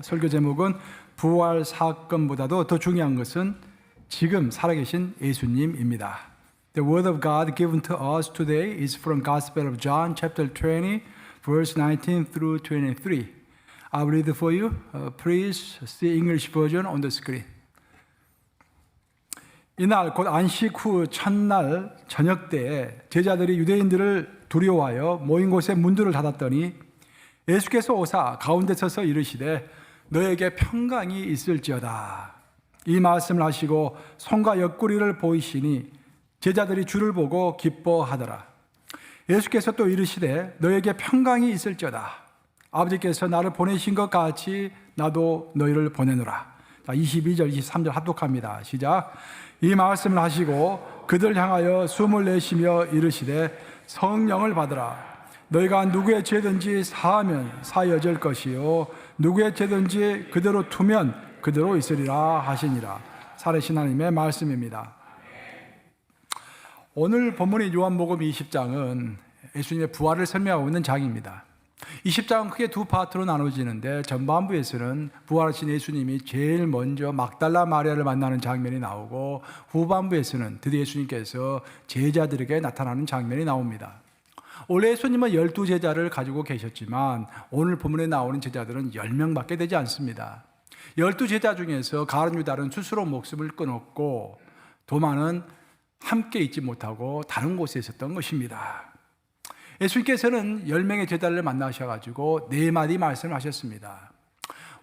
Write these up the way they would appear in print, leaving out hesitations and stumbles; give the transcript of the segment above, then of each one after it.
설교 제목은 부활 사건보다도 더 중요한 것은 지금 살아계신 예수님입니다. The word of God given to us today is from Gospel of John chapter 20 verse 19 through 23. I'll read it for you. Please see English version on the screen. 이날 곧 안식 후 첫날 저녁 때에 제자들이 유대인들을 두려워하여 모인 곳에 문들을 닫았더니 예수께서 오사 가운데 서서 이르시되 너에게 평강이 있을지어다. 이 말씀을 하시고 손과 옆구리를 보이시니 제자들이 주를 보고 기뻐하더라. 예수께서 또 이르시되 너에게 평강이 있을지어다. 아버지께서 나를 보내신 것 같이 나도 너희를 보내노라. 22절, 23절 합독합니다. 시작. 이 말씀을 하시고 그들 향하여 숨을 내쉬며 이르시되 성령을 받으라. 너희가 누구의 죄든지 사하면 사여질 것이요 누구의 죄든지 그대로 두면 그대로 있으리라 하시니라. 살아계신 하나님의 말씀입니다. 오늘 본문의 요한복음 20장은 예수님의 부활을 설명하고 있는 장입니다. 20장은 크게 두 파트로 나눠지는데 전반부에서는 부활하신 예수님이 제일 먼저 막달라 마리아를 만나는 장면이 나오고 후반부에서는 드디어 예수님께서 제자들에게 나타나는 장면이 나옵니다. 원래 예수님은 12제자를 가지고 계셨지만 오늘 본문에 나오는 제자들은 10명밖에 되지 않습니다. 12제자 중에서 가룟 유다는 스스로 목숨을 끊었고 도마는 함께 있지 못하고 다른 곳에 있었던 것입니다. 예수님께서는 10명의 제자를 만나셔가지고 4마디 말씀을 하셨습니다.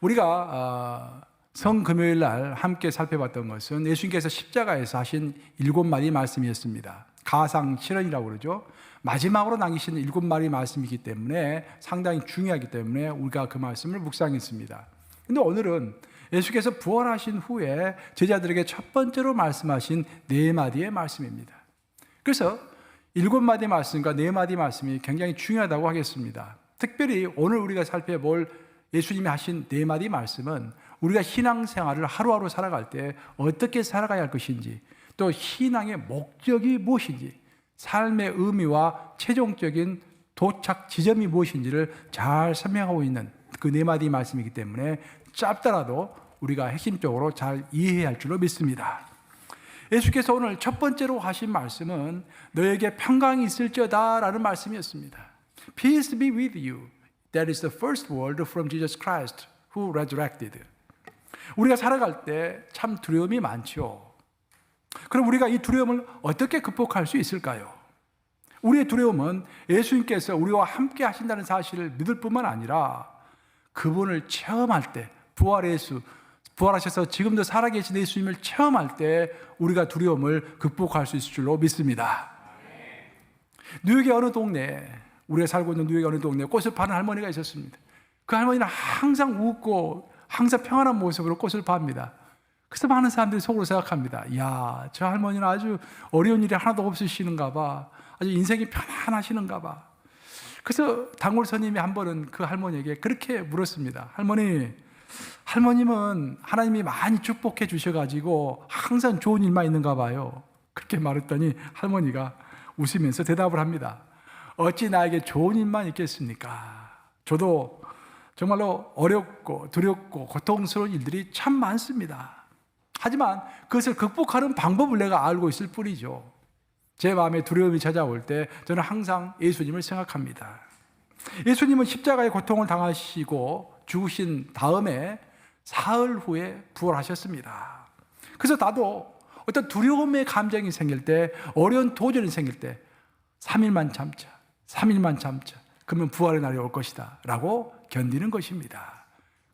우리가 성금요일 날 함께 살펴봤던 것은 예수님께서 십자가에서 하신 7마디 말씀이었습니다. 가상실현이라고 그러죠. 마지막으로 남기신 7마디 말씀이기 때문에 상당히 중요하기 때문에 우리가 그 말씀을 묵상했습니다. 그런데 오늘은 예수께서 부활하신 후에 제자들에게 첫 번째로 말씀하신 4마디의 말씀입니다. 그래서 7마디 말씀과 4마디 말씀이 굉장히 중요하다고 하겠습니다. 특별히 오늘 우리가 살펴볼 예수님이 하신 4마디 말씀은 우리가 신앙생활을 하루하루 살아갈 때 어떻게 살아가야 할 것인지, 또 신앙의 목적이 무엇인지, 삶의 의미와 최종적인 도착 지점이 무엇인지를 잘 설명하고 있는 그 4마디 말씀이기 때문에 짧더라도 우리가 핵심적으로 잘 이해해야 할 줄로 믿습니다. 예수께서 오늘 첫 번째로 하신 말씀은 너에게 평강이 있을지어다 라는 말씀이었습니다. Peace be with you. That is the first word from Jesus Christ who resurrected. 우리가 살아갈 때 참 두려움이 많죠. 그럼 우리가 이 두려움을 어떻게 극복할 수 있을까요? 우리의 두려움은 예수님께서 우리와 함께 하신다는 사실을 믿을 뿐만 아니라 그분을 체험할 때, 부활하셔서 지금도 살아계신 예수님을 체험할 때 우리가 두려움을 극복할 수 있을 줄로 믿습니다. 뉴욕의 어느 동네에, 우리가 살고 있는 뉴욕의 어느 동네에 꽃을 파는 할머니가 있었습니다. 그 할머니는 항상 웃고 항상 평안한 모습으로 꽃을 팝니다. 그래서 많은 사람들이 속으로 생각합니다. 이야, 저 할머니는 아주 어려운 일이 하나도 없으시는가 봐. 아주 인생이 편안하시는가 봐. 그래서 단골 손님이 한 번은 그 할머니에게 그렇게 물었습니다. 할머님은 하나님이 많이 축복해 주셔가지고 항상 좋은 일만 있는가 봐요. 그렇게 말했더니 할머니가 웃으면서 대답을 합니다. 어찌 나에게 좋은 일만 있겠습니까? 저도 정말로 어렵고 두렵고 고통스러운 일들이 참 많습니다. 하지만 그것을 극복하는 방법을 내가 알고 있을 뿐이죠. 제 마음에 두려움이 찾아올 때 저는 항상 예수님을 생각합니다. 예수님은 십자가의 고통을 당하시고 죽으신 다음에 사흘 후에 부활하셨습니다. 그래서 나도 어떤 두려움의 감정이 생길 때, 어려운 도전이 생길 때 3일만 참자. 그러면 부활의 날이 올 것이다 라고 견디는 것입니다.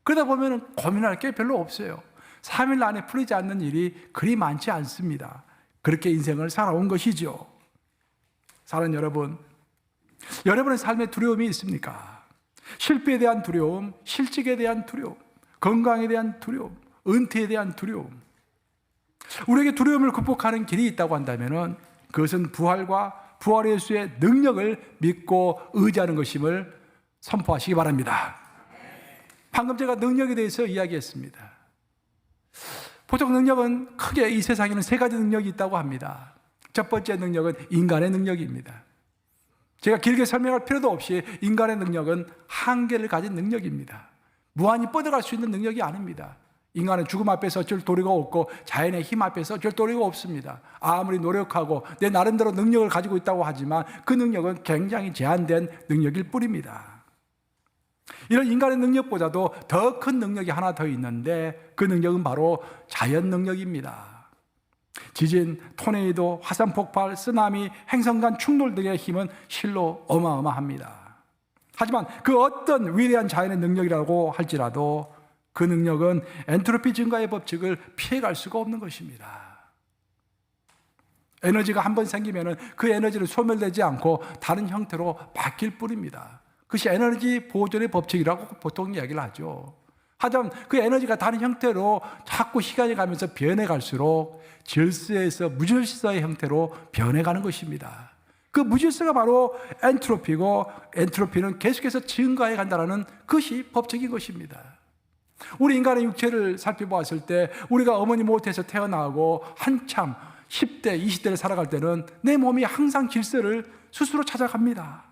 그러다 보면 고민할 게 별로 없어요. 3일 안에 풀리지 않는 일이 그리 많지 않습니다. 그렇게 인생을 살아온 것이죠. 사랑하는 여러분, 여러분의 삶에 두려움이 있습니까? 실패에 대한 두려움, 실직에 대한 두려움, 건강에 대한 두려움, 은퇴에 대한 두려움. 우리에게 두려움을 극복하는 길이 있다고 한다면 그것은 부활의 예수의 능력을 믿고 의지하는 것임을 선포하시기 바랍니다. 방금 제가 능력에 대해서 이야기했습니다. 보통 능력은 크게 이 세상에는 3가지 능력이 있다고 합니다. 첫 번째 능력은 인간의 능력입니다. 제가 길게 설명할 필요도 없이 인간의 능력은 한계를 가진 능력입니다. 무한히 뻗어갈 수 있는 능력이 아닙니다. 인간은 죽음 앞에서 어쩔 도리가 없고 자연의 힘 앞에서 어쩔 도리가 없습니다. 아무리 노력하고 내 나름대로 능력을 가지고 있다고 하지만 그 능력은 굉장히 제한된 능력일 뿐입니다. 이런 인간의 능력보다도 더 큰 능력이 하나 더 있는데 그 능력은 바로 자연 능력입니다. 지진, 토네이도, 화산 폭발, 쓰나미, 행성 간 충돌 등의 힘은 실로 어마어마합니다. 하지만 그 어떤 위대한 자연의 능력이라고 할지라도 그 능력은 엔트로피 증가의 법칙을 피해갈 수가 없는 것입니다. 에너지가 한번 생기면 그 에너지는 소멸되지 않고 다른 형태로 바뀔 뿐입니다. 그것이 에너지 보존의 법칙이라고 보통 이야기를 하죠. 하지만 그 에너지가 다른 형태로 자꾸 시간이 가면서 변해갈수록 질서에서 무질서의 형태로 변해가는 것입니다. 그 무질서가 바로 엔트로피고 엔트로피는 계속해서 증가해 간다는 것이 법칙인 것입니다. 우리 인간의 육체를 살펴보았을 때 우리가 어머니 모태에서 태어나고 한참 10대, 20대를 살아갈 때는 내 몸이 항상 질서를 스스로 찾아갑니다.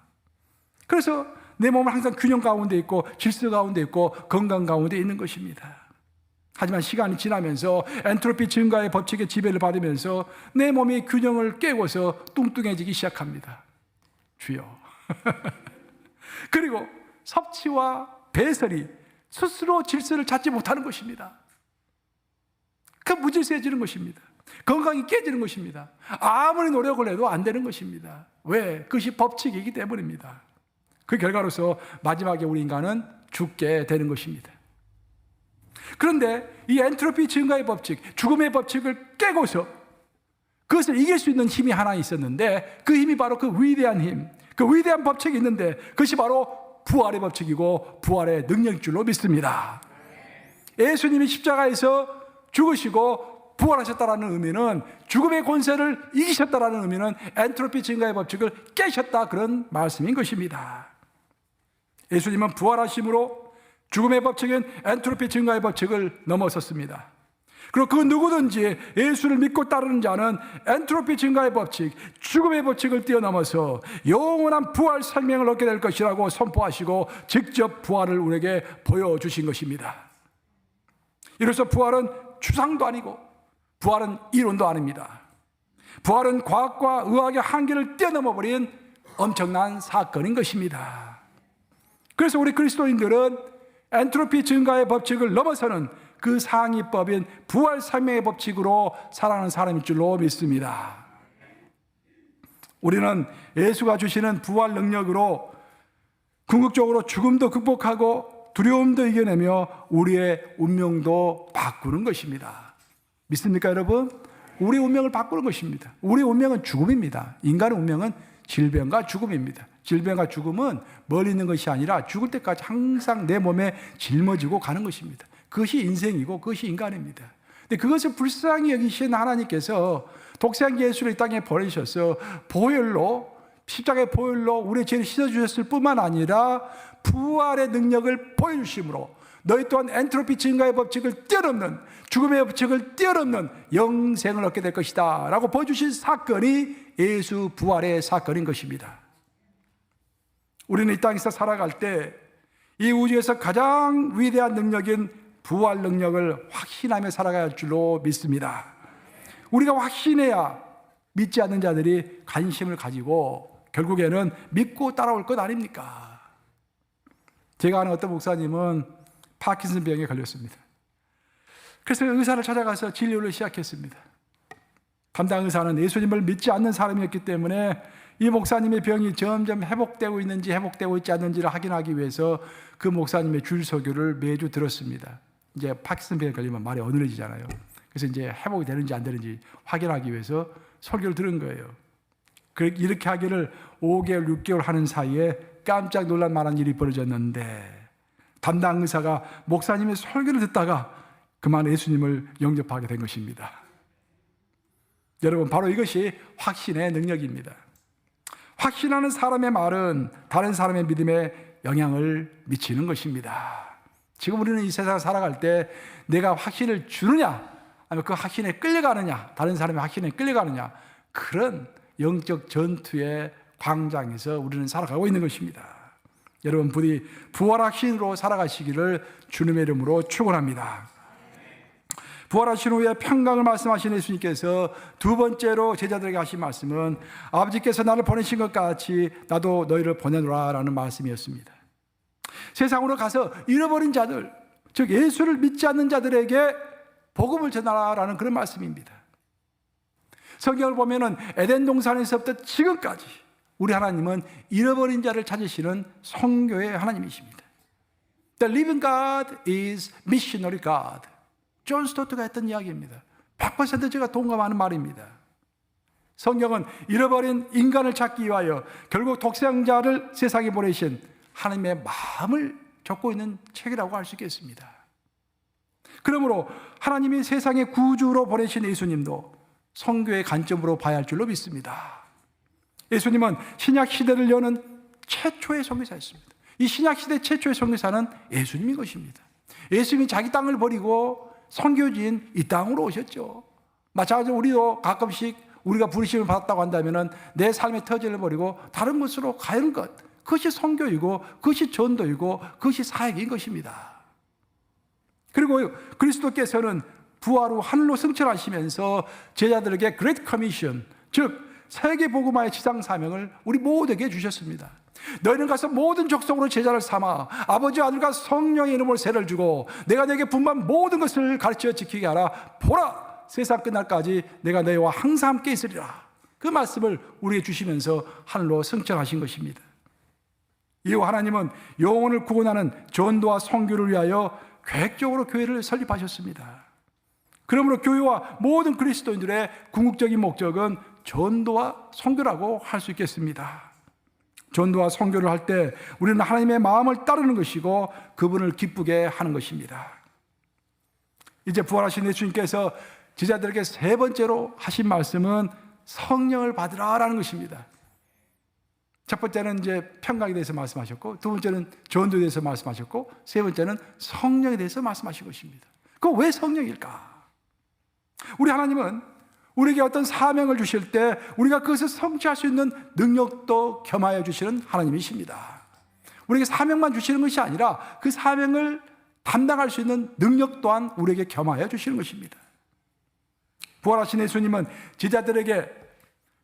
그래서 내 몸은 항상 균형 가운데 있고 질서 가운데 있고 건강 가운데 있는 것입니다. 하지만 시간이 지나면서 엔트로피 증가의 법칙의 지배를 받으면서 내 몸이 균형을 깨고서 뚱뚱해지기 시작합니다. 주여. 그리고 섭취와 배설이 스스로 질서를 찾지 못하는 것입니다. 그 무질서해지는 것입니다. 건강이 깨지는 것입니다. 아무리 노력을 해도 안 되는 것입니다. 왜? 그것이 법칙이기 때문입니다. 그 결과로서 마지막에 우리 인간은 죽게 되는 것입니다. 그런데 이 엔트로피 증가의 법칙, 죽음의 법칙을 깨고서 그것을 이길 수 있는 힘이 하나 있었는데 그 힘이 바로 그 위대한 힘, 그 위대한 법칙이 있는데 그것이 바로 부활의 법칙이고 부활의 능력인 줄로 믿습니다. 예수님이 십자가에서 죽으시고 부활하셨다는 의미는 죽음의 권세를 이기셨다는 의미는 엔트로피 증가의 법칙을 깨셨다 그런 말씀인 것입니다. 예수님은 부활하심으로 죽음의 법칙인 엔트로피 증가의 법칙을 넘어섰습니다. 그리고 그 누구든지 예수를 믿고 따르는 자는 엔트로피 증가의 법칙, 죽음의 법칙을 뛰어넘어서 영원한 부활 생명을 얻게 될 것이라고 선포하시고 직접 부활을 우리에게 보여주신 것입니다. 이로써 부활은 추상도 아니고 부활은 이론도 아닙니다. 부활은 과학과 의학의 한계를 뛰어넘어버린 엄청난 사건인 것입니다. 그래서 우리 그리스도인들은 엔트로피 증가의 법칙을 넘어서는 그 상위법인 부활 생명의 법칙으로 살아가는 사람일 줄로 믿습니다. 우리는 예수가 주시는 부활 능력으로 궁극적으로 죽음도 극복하고 두려움도 이겨내며 우리의 운명도 바꾸는 것입니다. 믿습니까, 여러분? 우리 운명을 바꾸는 것입니다. 우리 운명은 죽음입니다. 인간의 운명은 질병과 죽음입니다. 질병과 죽음은 멀리 있는 것이 아니라 죽을 때까지 항상 내 몸에 짊어지고 가는 것입니다. 그것이 인생이고 그것이 인간입니다. 근데 그것을 불쌍히 여기신 하나님께서 독생자 예수를 이 땅에 보내셔서 보혈로, 십자가의 보혈로 우리의 죄를 씻어주셨을 뿐만 아니라 부활의 능력을 보여주심으로 너희 또한 엔트로피 증가의 법칙을 뛰어넘는, 죽음의 법칙을 뛰어넘는 영생을 얻게 될 것이다 라고 보여주신 사건이 예수 부활의 사건인 것입니다. 우리는 이 땅에서 살아갈 때 이 우주에서 가장 위대한 능력인 부활 능력을 확신하며 살아가야 할 줄로 믿습니다. 우리가 확신해야 믿지 않는 자들이 관심을 가지고 결국에는 믿고 따라올 것 아닙니까? 제가 아는 어떤 목사님은 파킨슨 병에 걸렸습니다. 그래서 의사를 찾아가서 진료를 시작했습니다. 담당 의사는 예수님을 믿지 않는 사람이었기 때문에 이 목사님의 병이 점점 회복되고 있는지 회복되고 있지 않는지를 확인하기 위해서 그 목사님의 줄서교를 매주 들었습니다. 이제 파킨슨 병에 걸리면 말이 어눌해지잖아요. 그래서 이제 회복이 되는지 안 되는지 확인하기 위해서 설교를 들은 거예요. 이렇게 하기를 5개월, 6개월 하는 사이에 깜짝 놀랄 만한 일이 벌어졌는데 담당 의사가 목사님의 설교를 듣다가 그만 예수님을 영접하게 된 것입니다. 여러분, 바로 이것이 확신의 능력입니다. 확신하는 사람의 말은 다른 사람의 믿음에 영향을 미치는 것입니다. 지금 우리는 이 세상을 살아갈 때 내가 확신을 주느냐 아니면 그 확신에 끌려가느냐, 다른 사람의 확신에 끌려가느냐, 그런 영적 전투의 광장에서 우리는 살아가고 있는 것입니다. 여러분 부디 부활하신 신으로 살아가시기를 주님의 이름으로 축원합니다. 부활하신 후에 평강을 말씀하신 예수님께서 두 번째로 제자들에게 하신 말씀은 아버지께서 나를 보내신 것 같이 나도 너희를 보내노라 라는 말씀이었습니다. 세상으로 가서 잃어버린 자들, 즉 예수를 믿지 않는 자들에게 복음을 전하라라는 그런 말씀입니다. 성경을 보면은 에덴 동산에서부터 지금까지 우리 하나님은 잃어버린 자를 찾으시는 성교의 하나님이십니다. The living God is missionary God. 존 스토트가 했던 이야기입니다. 100% 제가 동감하는 말입니다. 성경은 잃어버린 인간을 찾기 위하여 결국 독생자를 세상에 보내신 하나님의 마음을 적고 있는 책이라고 할 수 있겠습니다. 그러므로 하나님이 세상의 구주로 보내신 예수님도 성교의 관점으로 봐야 할 줄로 믿습니다. 예수님은 신약 시대를 여는 최초의 선교사였습니다. 이 신약 시대 최초의 선교사는 예수님인 것입니다. 예수님이 자기 땅을 버리고 선교지인 이 땅으로 오셨죠. 마찬가지로 우리도 가끔씩 우리가 부르심을 받았다고 한다면 내 삶의 터전을 버리고 다른 곳으로 가는 것, 그것이 선교이고 그것이 전도이고 그것이 사역인 것입니다. 그리고 그리스도께서는 부활 후 하늘로 승천하시면서 제자들에게 Great Commission, 즉 세계 복음화의 지상 사명을 우리 모두에게 주셨습니다. 너희는 가서 모든 족속으로 제자를 삼아 아버지 아들과 성령의 이름으로 세를 주고 내가 너에게 분반 모든 것을 가르쳐 지키게 하라. 보라, 세상 끝날까지 내가 너희와 항상 함께 있으리라. 그 말씀을 우리에게 주시면서 하늘로 승천하신 것입니다. 이후 하나님은 영혼을 구원하는 전도와 선교를 위하여 계획적으로 교회를 설립하셨습니다. 그러므로 교회와 모든 그리스도인들의 궁극적인 목적은 전도와 선교라고 할 수 있겠습니다. 전도와 선교를 할 때 우리는 하나님의 마음을 따르는 것이고 그분을 기쁘게 하는 것입니다. 이제 부활하신 예수님께서 제자들에게 세 번째로 하신 말씀은 성령을 받으라라는 것입니다. 첫 번째는 이제 평강에 대해서 말씀하셨고, 두 번째는 전도에 대해서 말씀하셨고, 세 번째는 성령에 대해서 말씀하신 것입니다. 그거 왜 성령일까? 우리 하나님은 우리에게 어떤 사명을 주실 때 우리가 그것을 성취할 수 있는 능력도 겸하여 주시는 하나님이십니다. 우리에게 사명만 주시는 것이 아니라 그 사명을 담당할 수 있는 능력 또한 우리에게 겸하여 주시는 것입니다. 부활하신 예수님은 제자들에게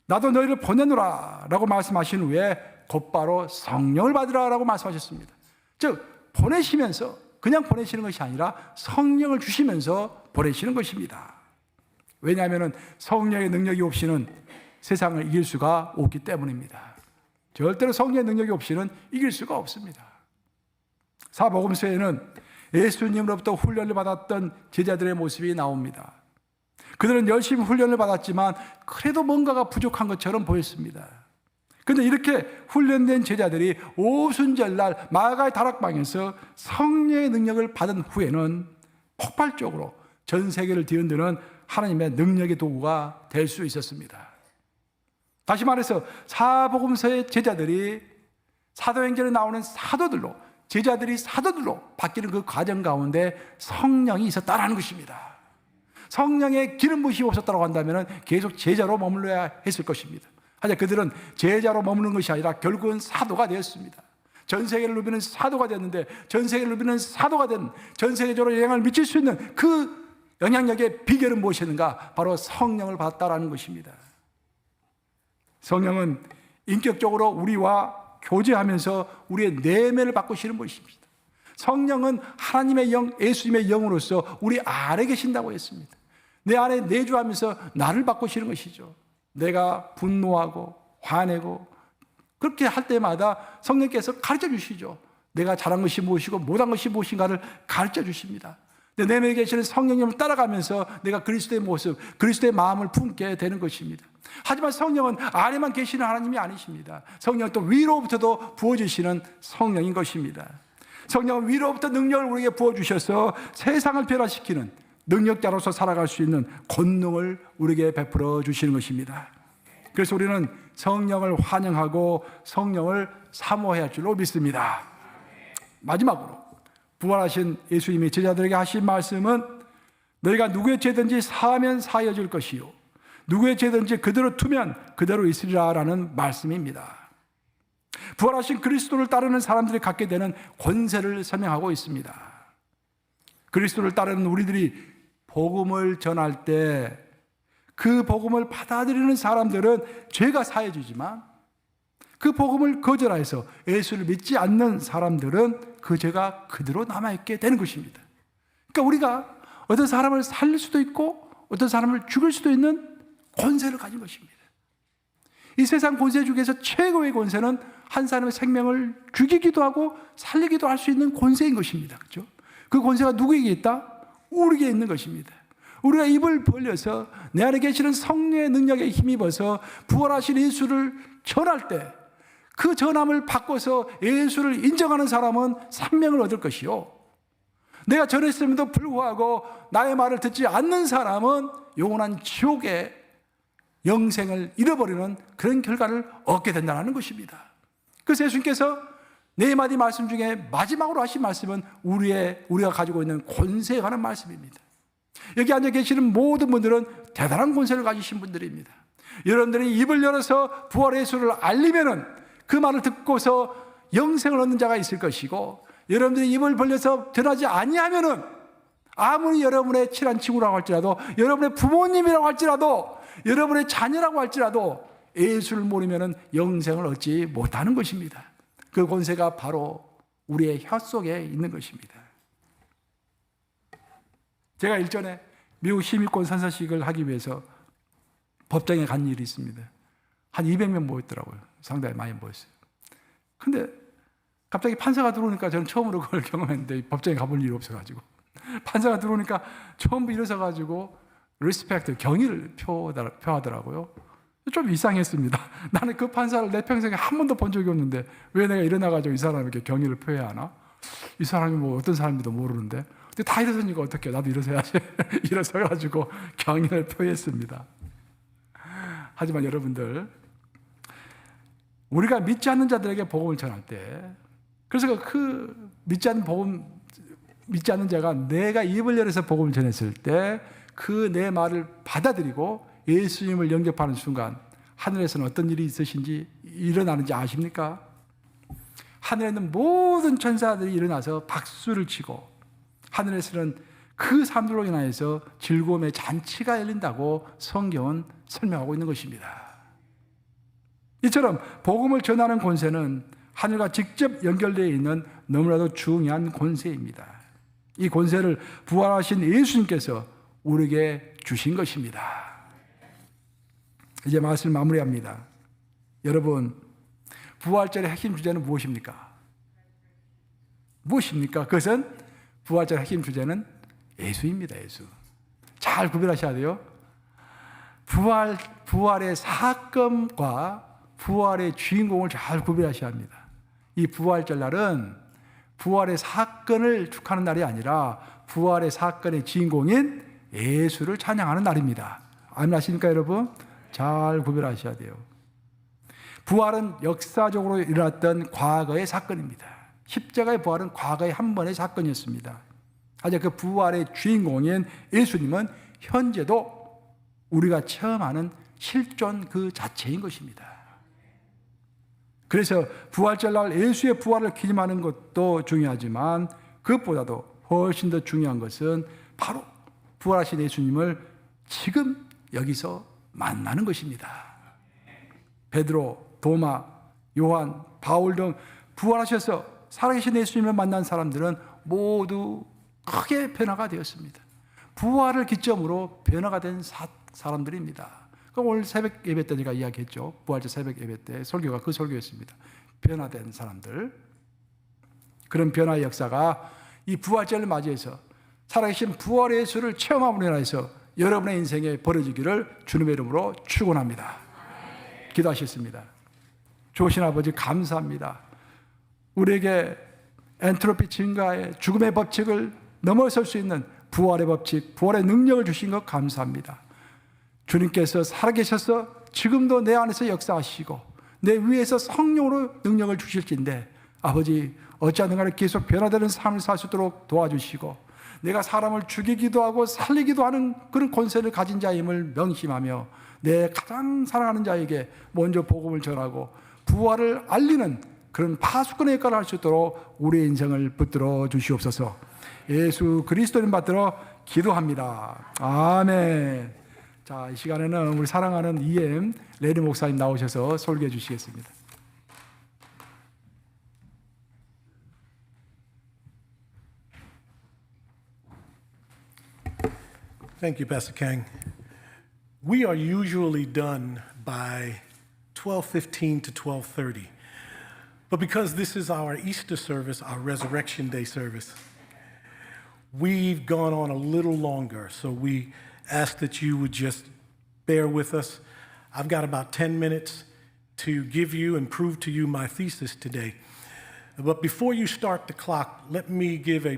나도 너희를 보내노라 라고 말씀하신 후에 곧바로 성령을 받으라 라고 말씀하셨습니다. 즉 보내시면서 그냥 보내시는 것이 아니라 성령을 주시면서 보내시는 것입니다. 왜냐하면 성령의 능력이 없이는 세상을 이길 수가 없기 때문입니다. 절대로 성령의 능력이 없이는 이길 수가 없습니다. 사복음서에는 예수님으로부터 훈련을 받았던 제자들의 모습이 나옵니다. 그들은 열심히 훈련을 받았지만 그래도 뭔가가 부족한 것처럼 보였습니다. 그런데 이렇게 훈련된 제자들이 오순절날 마가의 다락방에서 성령의 능력을 받은 후에는 폭발적으로 전 세계를 뒤흔드는 하나님의 능력의 도구가 될 수 있었습니다. 다시 말해서 사복음서의 제자들이 사도행전에 나오는 사도들로, 제자들이 사도들로 바뀌는 그 과정 가운데 성령이 있었다는 것입니다. 성령의 기름 부으심이 없었다고 한다면 계속 제자로 머물러야 했을 것입니다. 하지만 그들은 제자로 머무는 것이 아니라 결국은 사도가 되었습니다. 전 세계를 누비는 사도가 됐는데, 전 세계를 누비는 사도가 된, 전 세계적으로 영향을 미칠 수 있는 그 영향력의 비결은 무엇이었는가? 바로 성령을 받았다라는 것입니다. 성령은 인격적으로 우리와 교제하면서 우리의 내면을 바꾸시는 분이십니다. 성령은 하나님의 영, 예수님의 영으로서 우리 안에 계신다고 했습니다. 내 안에 내주하면서 나를 바꾸시는 것이죠. 내가 분노하고 화내고 그렇게 할 때마다 성령께서 가르쳐 주시죠. 내가 잘한 것이 무엇이고 못한 것이 무엇인가를 가르쳐 주십니다. 내 내면에 계시는 성령님을 따라가면서 내가 그리스도의 모습, 그리스도의 마음을 품게 되는 것입니다. 하지만 성령은 안에만 계시는 하나님이 아니십니다. 성령은 또 위로부터도 부어주시는 성령인 것입니다. 성령은 위로부터 능력을 우리에게 부어주셔서 세상을 변화시키는 능력자로서 살아갈 수 있는 권능을 우리에게 베풀어 주시는 것입니다. 그래서 우리는 성령을 환영하고 성령을 사모해야 할 줄로 믿습니다. 마지막으로 부활하신 예수님이 제자들에게 하신 말씀은 너희가 누구의 죄든지 사하면 사하여질 것이요 누구의 죄든지 그대로 두면 그대로 있으리라 라는 말씀입니다. 부활하신 그리스도를 따르는 사람들이 갖게 되는 권세를 설명하고 있습니다. 그리스도를 따르는 우리들이 복음을 전할 때 그 복음을 받아들이는 사람들은 죄가 사해지지만 그 복음을 거절해서 예수를 믿지 않는 사람들은 그 죄가 그대로 남아있게 되는 것입니다. 그러니까 우리가 어떤 사람을 살릴 수도 있고 어떤 사람을 죽일 수도 있는 권세를 가진 것입니다. 이 세상 권세 중에서 최고의 권세는 한 사람의 생명을 죽이기도 하고 살리기도 할 수 있는 권세인 것입니다. 그렇죠? 그 권세가 누구에게 있다? 우리에게 있는 것입니다. 우리가 입을 벌려서 내 안에 계시는 성령의 능력에 힘입어서 부활하신 예수를 전할 때 그 전함을 바꿔서 예수를 인정하는 사람은 생명을 얻을 것이요, 내가 전했음에도 불구하고 나의 말을 듣지 않는 사람은 영원한 지옥의 영생을 잃어버리는 그런 결과를 얻게 된다는 것입니다. 그래서 예수님께서 네 마디 말씀 중에 마지막으로 하신 말씀은 우리가 가지고 있는 권세에 관한 말씀입니다. 여기 앉아 계시는 모든 분들은 대단한 권세를 가지신 분들입니다. 여러분들이 입을 열어서 부활의 예수를 알리면은 그 말을 듣고서 영생을 얻는 자가 있을 것이고, 여러분들이 입을 벌려서 전하지 아니하면은 아무리 여러분의 친한 친구라고 할지라도, 여러분의 부모님이라고 할지라도, 여러분의 자녀라고 할지라도 예수를 모르면은 영생을 얻지 못하는 것입니다. 그 권세가 바로 우리의 혀 속에 있는 것입니다. 제가 일전에 미국 시민권 선서식을 하기 위해서 법정에 간 일이 있습니다. 한 200명 모였더라고요. 상당히 많이 모였어요. 근데 갑자기 판사가 들어오니까 저는 처음으로 그걸 경험했는데, 법정에 가볼 일이 없어가지고 판사가 들어오니까 처음부터 일어서가지고 리스펙트, 경의를 표하더라고요. 좀 이상했습니다. 나는 그 판사를 내 평생에 한 번도 본 적이 없는데 왜 내가 일어나가지고 이 사람에게 경의를 표해야 하나? 이 사람이 뭐 어떤 사람인지도 모르는데. 근데 다 일어서니까 어떡해, 나도 일어서야지. 일어서가지고 경의를 표했습니다. 하지만 여러분들, 우리가 믿지 않는 자들에게 복음을 전할 때, 그래서 그 믿지 않는 자가 내가 입을 열어서 복음을 전했을 때 그 내 말을 받아들이고 예수님을 영접하는 순간 하늘에서는 어떤 일이 일어나는지 아십니까? 하늘에 있는 모든 천사들이 일어나서 박수를 치고, 하늘에서는 그 사람들로 인하여서 즐거움의 잔치가 열린다고 성경은 설명하고 있는 것입니다. 이처럼 복음을 전하는 권세는 하늘과 직접 연결되어 있는 너무나도 중요한 권세입니다. 이 권세를 부활하신 예수님께서 우리에게 주신 것입니다. 이제 말씀을 마무리합니다. 여러분, 부활절의 핵심 주제는 무엇입니까? 무엇입니까? 그것은 부활절의 핵심 주제는 예수입니다. 예수. 잘 구별하셔야 돼요. 부활의 사건과 부활의 주인공을 잘 구별하셔야 합니다. 이 부활절 날은 부활의 사건을 축하하는 날이 아니라 부활의 사건의 주인공인 예수를 찬양하는 날입니다. 아멘 하십니까, 여러분? 잘 구별하셔야 돼요. 부활은 역사적으로 일어났던 과거의 사건입니다. 십자가의 부활은 과거의 한 번의 사건이었습니다. 하지만 그 부활의 주인공인 예수님은 현재도 우리가 체험하는 실존 그 자체인 것입니다. 그래서 부활절날 예수의 부활을 기념하는 것도 중요하지만 그것보다도 훨씬 더 중요한 것은 바로 부활하신 예수님을 지금 여기서 만나는 것입니다. 베드로, 도마, 요한, 바울 등 부활하셔서 살아계신 예수님을 만난 사람들은 모두 크게 변화가 되었습니다. 부활을 기점으로 변화가 된 사람들입니다. 오늘 새벽 예배 때 제가 이야기했죠. 부활절 새벽 예배 때 설교가 그 설교였습니다. 변화된 사람들. 그런 변화의 역사가 이 부활절을 맞이해서 살아계신 부활의 예수를 체험함으로 인해서 여러분의 인생에 벌어지기를 주님의 이름으로 축원합니다. 기도하셨습니다. 좋으신 아버지, 감사합니다. 우리에게 엔트로피 증가의 죽음의 법칙을 넘어설 수 있는 부활의 법칙, 부활의 능력을 주신 것 감사합니다. 주님께서 살아계셔서 지금도 내 안에서 역사하시고 내 위에서 성령으로 능력을 주실진데, 아버지, 어찌하든 간에 계속 변화되는 삶을 살 수 있도록 도와주시고, 내가 사람을 죽이기도 하고 살리기도 하는 그런 권세를 가진 자임을 명심하며 내 가장 사랑하는 자에게 먼저 복음을 전하고 부활을 알리는 그런 파수꾼의 역할을 할 수 있도록 우리의 인생을 붙들어 주시옵소서. 예수 그리스도님 받들어 기도합니다. 아멘. 자, 이 시간에는 우리 사랑하는 EM 레리 목사님 나오셔서 설교해 주시겠습니다. Thank you, Pastor Kang. We are usually done by 12:15 to 12:30. But because this is our Easter service, our Resurrection Day service, we've gone on a little longer. So we ask that you would just bear with us. I've got about 10 minutes to give you and prove to you my thesis today. But before you start the clock, let me give a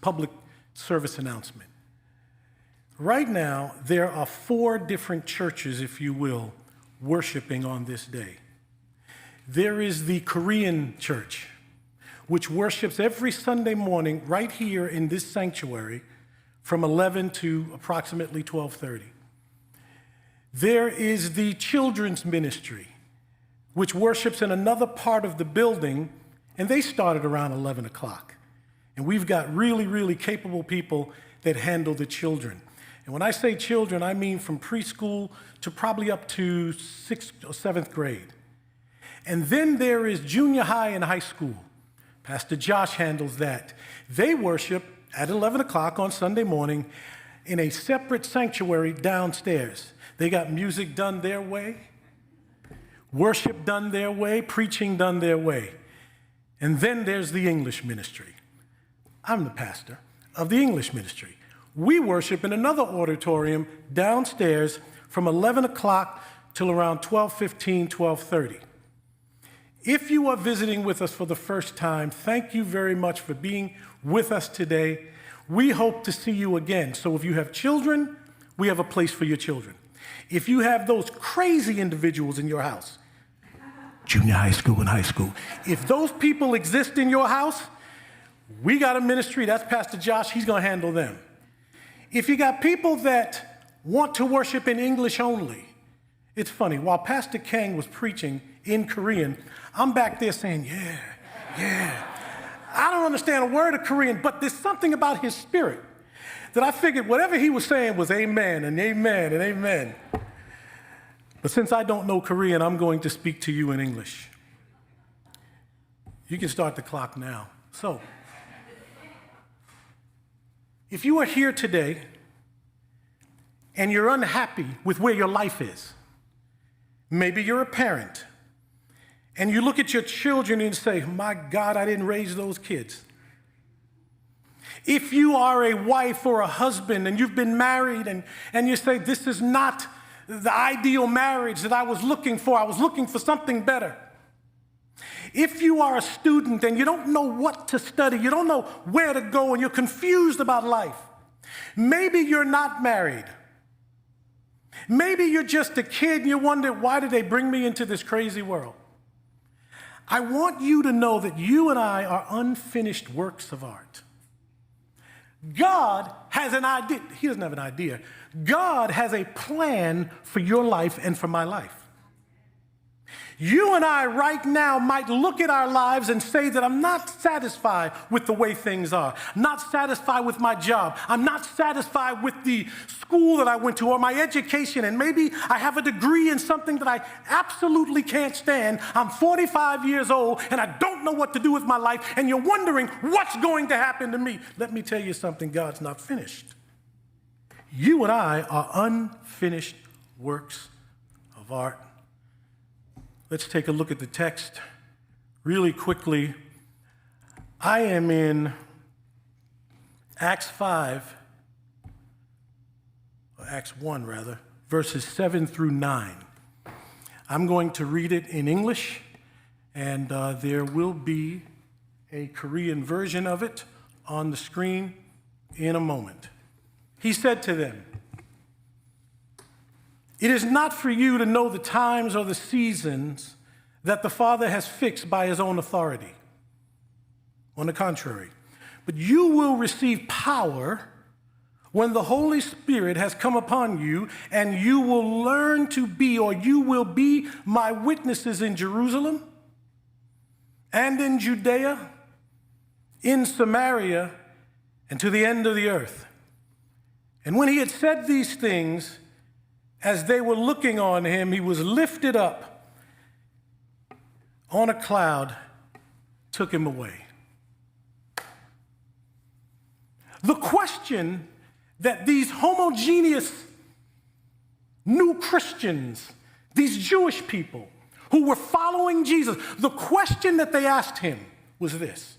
public service announcement. Right now, there are 4 different churches, if you will, worshiping on this day. There is the Korean church, which worships every Sunday morning right here in this sanctuary from 11 to approximately 12:30. There is the children's ministry, which worships in another part of the building, and they started around 11 o'clock. And we've got really, really capable people that handle the children. And when I say children, I mean from preschool to probably up to 6th or 7th grade. And then there is junior high and high school. Pastor Josh handles that. They worship at 11 o'clock on Sunday morning in a separate sanctuary downstairs. They got music done their way, worship done their way, preaching done their way. And then there's the English ministry. I'm the pastor of the English ministry. We worship in another auditorium downstairs from 11 o'clock till around 12:15, 12:30. If you are visiting with us for the first time, thank you very much for being with us today. We hope to see you again. So if you have children, we have a place for your children. If you have those crazy individuals in your house, junior high school and high school, if those people exist in your house, we got a ministry. That's Pastor Josh. He's going to handle them. If you got people that want to worship in English only, it's funny. While Pastor Kang was preaching in Korean, I'm back there saying, yeah. I don't understand a word of Korean, but there's something about his spirit that I figured whatever he was saying was amen and amen and amen. But since I don't know Korean, I'm going to speak to you in English. You can start the clock now. So, if you are here today and you're unhappy with where your life is, maybe you're a parent and you look at your children and say, my God, I didn't raise those kids. If you are a wife or a husband and you've been married and you say, this is not the ideal marriage that I was looking for something better. If you are a student and you don't know what to study, you don't know where to go, and you're confused about life, maybe you're not married. Maybe you're just a kid and you wonder, why did they bring me into this crazy world? I want you to know that you and I are unfinished works of art. God has an idea. He doesn't have an idea. God has a plan for your life and for my life. You and I right now might look at our lives and say that I'm not satisfied with the way things are. I'm not satisfied with my job. I'm not satisfied with the school that I went to or my education. And maybe I have a degree in something that I absolutely can't stand. I'm 45 years old and I don't know what to do with my life. And you're wondering what's going to happen to me. Let me tell you something, God's not finished. You and I are unfinished works of art. Let's take a look at the text really quickly. I am in Acts 5, or Acts 1 rather, verses 7 through 9. I'm going to read it in English, and there will be a Korean version of it on the screen in a moment. He said to them, "It is not for you to know the times or the seasons that the Father has fixed by his own authority. On the contrary, but you will receive power when the Holy Spirit has come upon you, and you will learn to be, or you will be my witnesses in Jerusalem and in Judea, in Samaria, and to the end of the earth. And when he had said these things, as they were looking on him, he was lifted up on a cloud, took him away. The question that these homogeneous new Christians, these Jewish people who were following Jesus, the question that they asked him was this: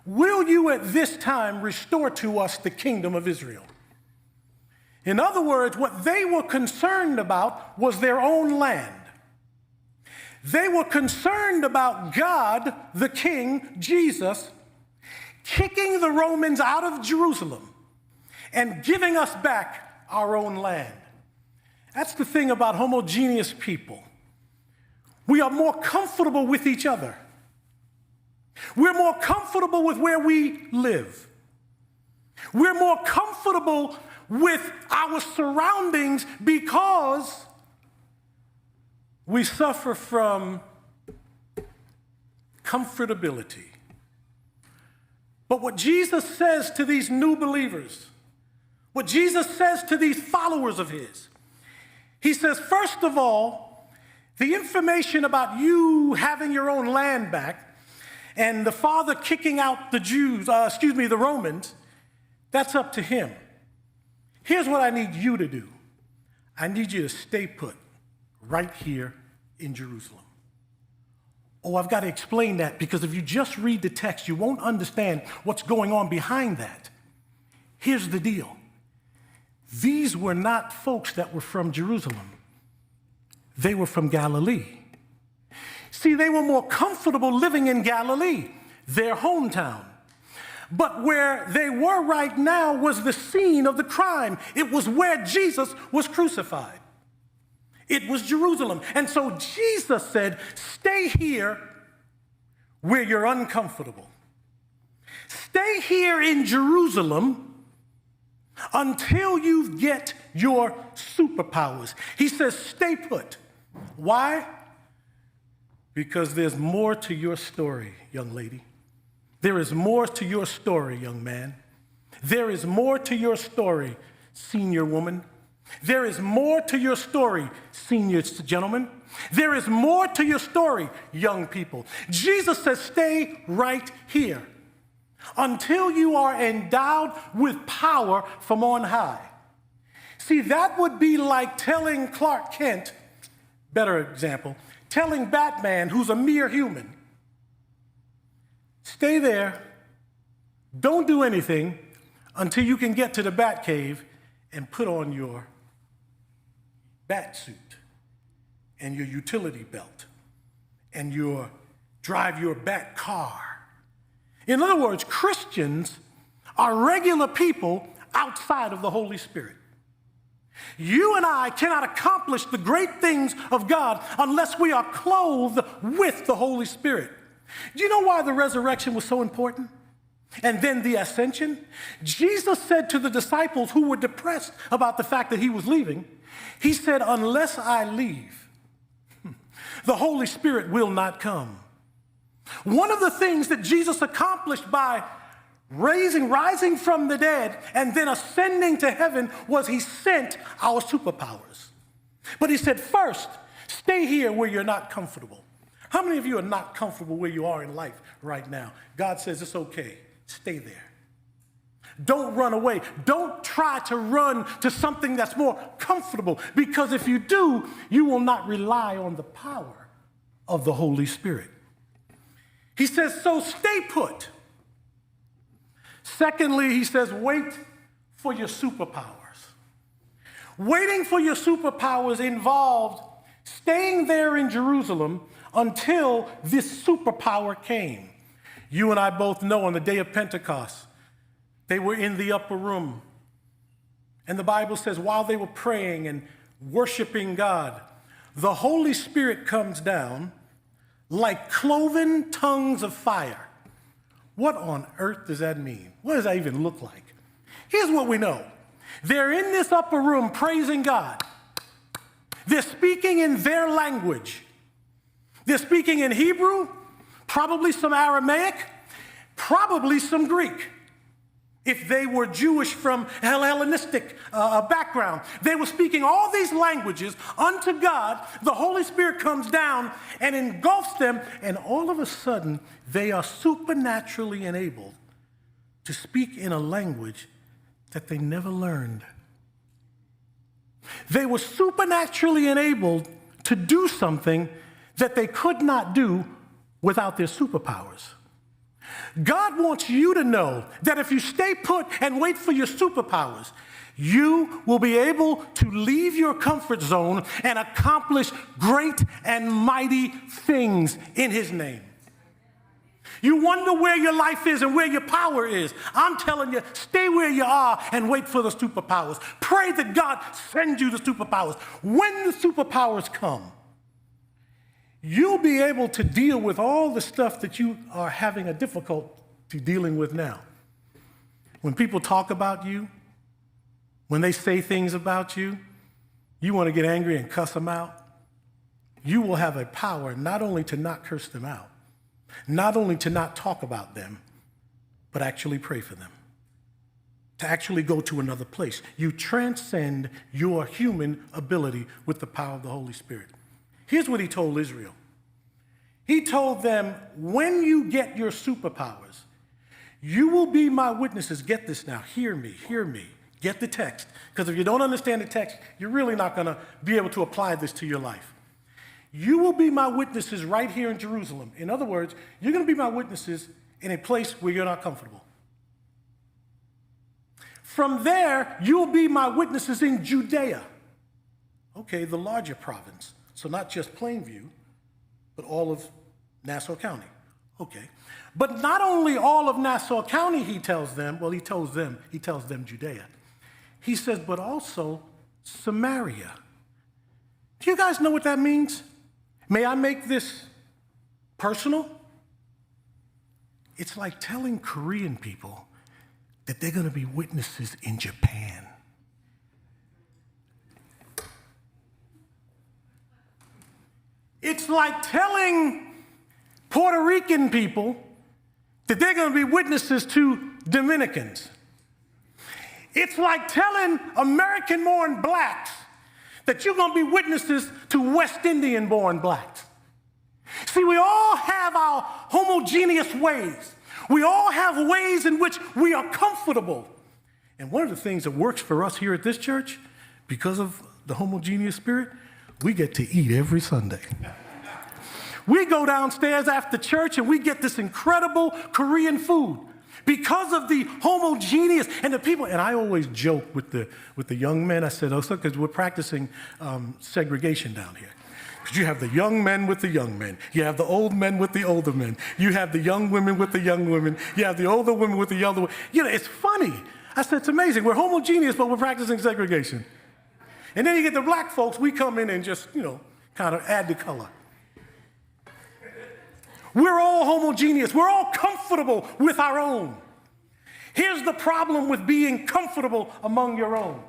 will you at this time restore to us the kingdom of Israel? In other words, what they were concerned about was their own land. They were concerned about God, the King, Jesus, kicking the Romans out of Jerusalem and giving us back our own land. That's the thing about homogeneous people. We are more comfortable with each other. We're more comfortable with where we live. We're more comfortable with our surroundings because we suffer from comfortability. But what Jesus says to these new believers, what Jesus says to these followers of his, he says, first of all, the information about you having your own land back and the Father kicking out the Romans, that's up to him. Here's what I need you to do. I need you to stay put right here in Jerusalem. Oh, I've got to explain that, because if you just read the text, you won't understand what's going on behind that. Here's the deal. These were not folks that were from Jerusalem. They were from Galilee. See, they were more comfortable living in Galilee, their hometown. But where they were right now was the scene of the crime. It was where Jesus was crucified. It was Jerusalem. And so Jesus said, stay here where you're uncomfortable. Stay here in Jerusalem until you get your superpowers. He says, stay put. Why? Because there's more to your story, young lady. There is more to your story, young man. There is more to your story, senior woman. There is more to your story, senior gentlemen. There is more to your story, young people. Jesus says, stay right here until you are endowed with power from on high. See, that would be like telling Clark Kent, better example, telling Batman, who's a mere human, stay there, don't do anything until you can get to the Batcave and put on your bat suit and your utility belt and drive your bat car. In other words, Christians are regular people outside of the Holy Spirit. You and I cannot accomplish the great things of God unless we are clothed with the Holy Spirit. Do you know why the resurrection was so important? And then the ascension? Jesus said to the disciples who were depressed about the fact that he was leaving, he said, unless I leave, the Holy Spirit will not come. One of the things that Jesus accomplished by rising from the dead and then ascending to heaven was he sent our superpowers. But he said, first, stay here where you're not comfortable. How many of you are not comfortable where you are in life right now? God says it's okay. Stay there. Don't run away. Don't try to run to something that's more comfortable, because if you do, you will not rely on the power of the Holy Spirit. He says, so stay put. Secondly, he says, wait for your superpowers. Waiting for your superpowers involved staying there in Jerusalem until this superpower came. You and I both know on the day of Pentecost, they were in the upper room. And the Bible says while they were praying and worshiping God, the Holy Spirit comes down like cloven tongues of fire. What on earth does that mean? What does that even look like? Here's what we know. They're in this upper room praising God. They're speaking in their language. They're speaking in Hebrew, probably some Aramaic, probably some Greek. If they were Jewish from Hellenistic background, they were speaking all these languages unto God. The Holy Spirit comes down and engulfs them, and all of a sudden, they are supernaturally enabled to speak in a language that they never learned. They were supernaturally enabled to do something that they could not do without their superpowers. God wants you to know that if you stay put and wait for your superpowers, you will be able to leave your comfort zone and accomplish great and mighty things in His name. You wonder where your life is and where your power is. I'm telling you, stay where you are and wait for the superpowers. Pray that God sends you the superpowers. When the superpowers come, you'll be able to deal with all the stuff that you are having a difficulty dealing with now. When people talk about you, when they say things about you, you want to get angry and cuss them out. You will have a power not only to not curse them out, not only to not talk about them, but actually pray for them, to actually go to another place. You transcend your human ability with the power of the Holy Spirit. Here's what He told Israel. He told them, when you get your superpowers, you will be my witnesses. Get this now. Hear me. Get the text. Because if you don't understand the text, you're really not going to be able to apply this to your life. You will be my witnesses right here in Jerusalem. In other words, you're going to be my witnesses in a place where you're not comfortable. From there, you'll be my witnesses in Judea. Okay, the larger province. So not just Plainview, but all of Nassau County. Okay. But not only all of Nassau County, he tells them Judea. He says, but also Samaria. Do you guys know what that means? May I make this personal? It's like telling Korean people that they're going to be witnesses in Japan. It's like telling Puerto Rican people that they're going to be witnesses to Dominicans. It's like telling American-born blacks that you're going to be witnesses to West Indian-born blacks. See, we all have our homogeneous ways. We all have ways in which we are comfortable. And one of the things that works for us here at this church, because of the homogeneous spirit, we get to eat every Sunday. We go downstairs after church and we get this incredible Korean food because of the homogeneous and the people. And I always joke with the young men. I said, oh, so because we're practicing segregation down here. Because you have the young men with the young men. You have the old men with the older men. You have the young women with the young women. You have the older women with the younger women. You know, it's funny. I said, it's amazing. We're homogeneous, but we're practicing segregation. And then you get the black folks, we come in and just, kind of add the color. We're all homogeneous. We're all comfortable with our own. Here's the problem with being comfortable among your own.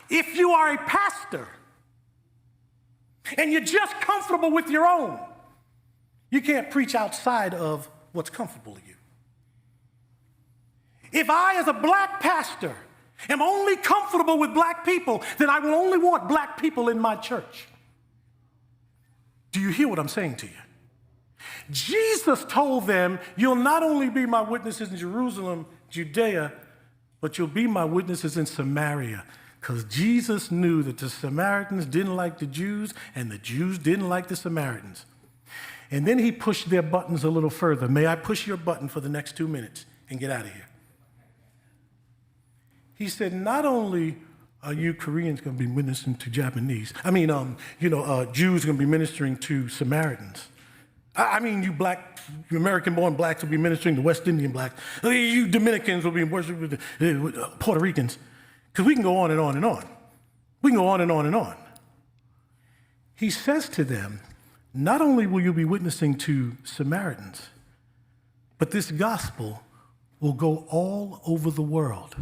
If you are a pastor and you're just comfortable with your own, you can't preach outside of what's comfortable to you. If I, as a black pastor, am only comfortable with black people, then I will only want black people in my church. Do you hear what I'm saying to you? Jesus told them, you'll not only be my witnesses in Jerusalem, Judea, but you'll be my witnesses in Samaria. Because Jesus knew that the Samaritans didn't like the Jews, and the Jews didn't like the Samaritans. And then he pushed their buttons a little further. May I push your button for the next 2 minutes and get out of here? He said, not only are you Koreans going to be ministering to Japanese, Jews are going to be ministering to Samaritans. You American-born blacks will be ministering to West Indian blacks. You Dominicans will be worshiping with Puerto Ricans. Because we can go on and on and on. We can go on and on and on. He says to them, not only will you be witnessing to Samaritans, but this gospel will go all over the world.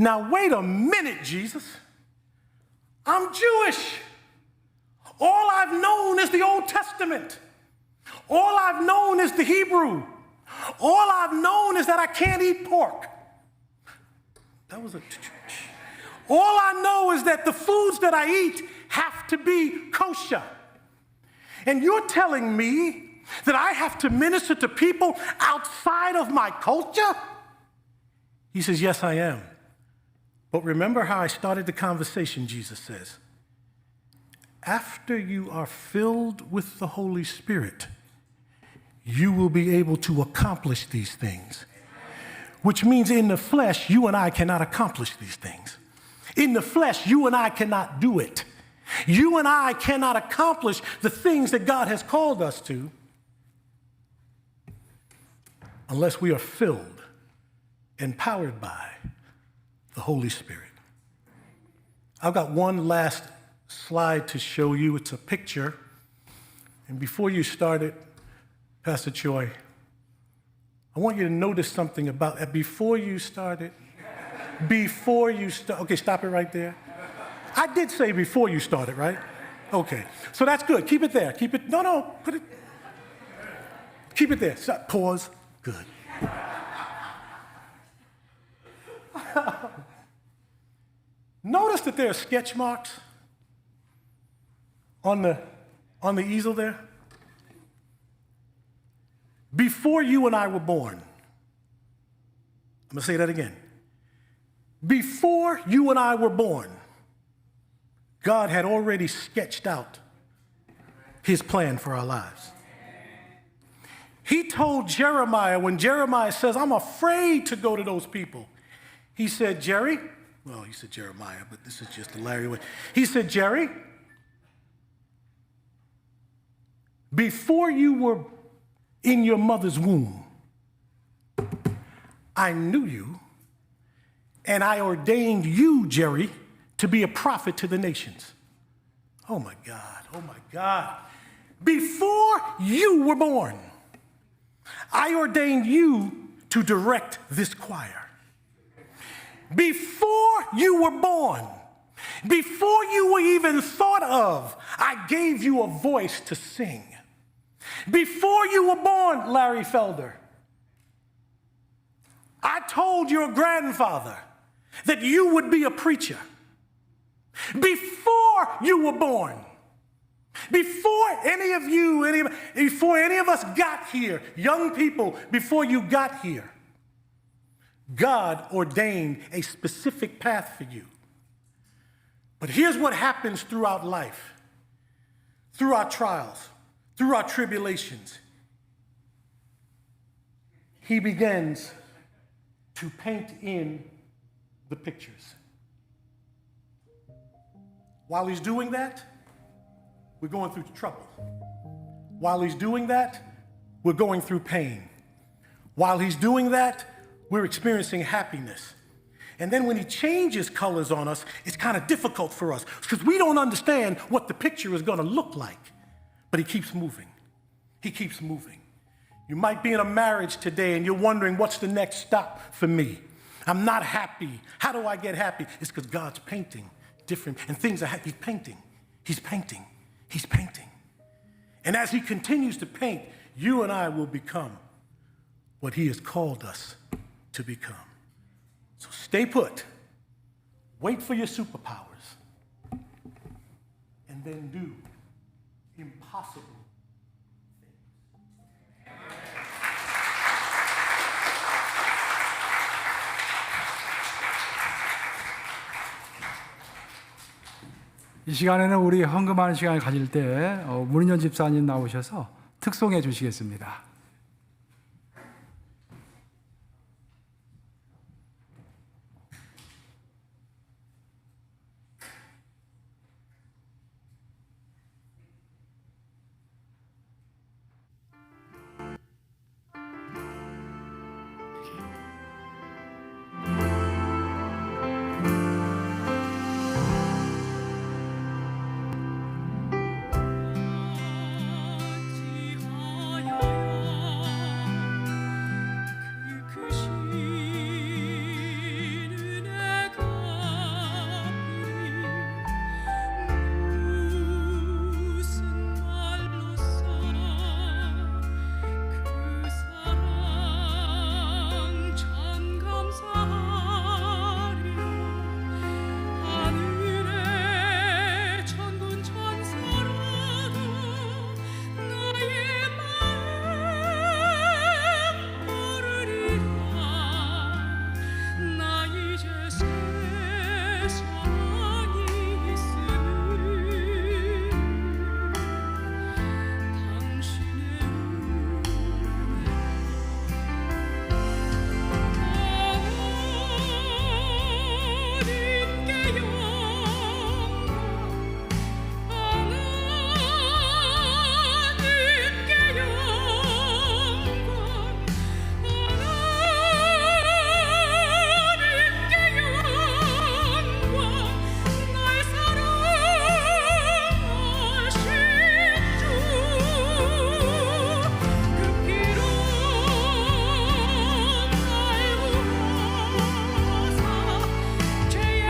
Now, wait a minute, Jesus. I'm Jewish. All I've known is the Old Testament. All I've known is the Hebrew. All I've known is that I can't eat pork. That was a church. All I know is that the foods that I eat have to be kosher. And you're telling me that I have to minister to people outside of my culture? He says, yes, I am. But remember how I started the conversation, Jesus says. After you are filled with the Holy Spirit, you will be able to accomplish these things. Which means in the flesh, you and I cannot accomplish these things. In the flesh, you and I cannot do it. You and I cannot accomplish the things that God has called us to unless we are filled, empowered by the Holy Spirit. I've got one last slide to show you. It's a picture. And before you start it, Pastor Choi, I want you to notice something about it. Before you start, okay, stop it right there. I did say before you started, right? Okay, so that's good. Keep it there. Keep it, put it, keep it there. Stop, pause, good. Notice that there are sketch marks on the easel there. Before you and I were born. I'm going to say that again. Before you and I were born, God had already sketched out his plan for our lives. He told Jeremiah, when Jeremiah says, I'm afraid to go to those people, he said, Jerry, well, he said Jeremiah, but this is just a Larry way. He said, Jerry, before you were in your mother's womb, I knew you, and I ordained you, Jerry, to be a prophet to the nations. Oh my God, oh my God. Before you were born, I ordained you to direct this choir. Before you were born, before you were even thought of, I gave you a voice to sing. Before you were born, Larry Felder, I told your grandfather that you would be a preacher. Before you were born, before any of us got here, young people, before you got here, God ordained a specific path for you. But here's what happens throughout life, through our trials, through our tribulations. He begins to paint in the pictures. While he's doing that, we're going through trouble. While he's doing that, we're going through pain. While he's doing that, we're experiencing happiness. And then when he changes colors on us, it's kind of difficult for us because we don't understand what the picture is going to look like. But he keeps moving. He keeps moving. You might be in a marriage today and you're wondering, what's the next stop for me? I'm not happy. How do I get happy? It's because God's painting different, and things are he's painting. He's painting. He's painting. And as he continues to paint, you and I will become what he has called us to become. So stay put. Wait for your superpowers. And then do impossible things. 이 시간에는 우리 헌금하는 시간을 가질 때 문인현 집사님 나오셔서 특송해 주시겠습니다.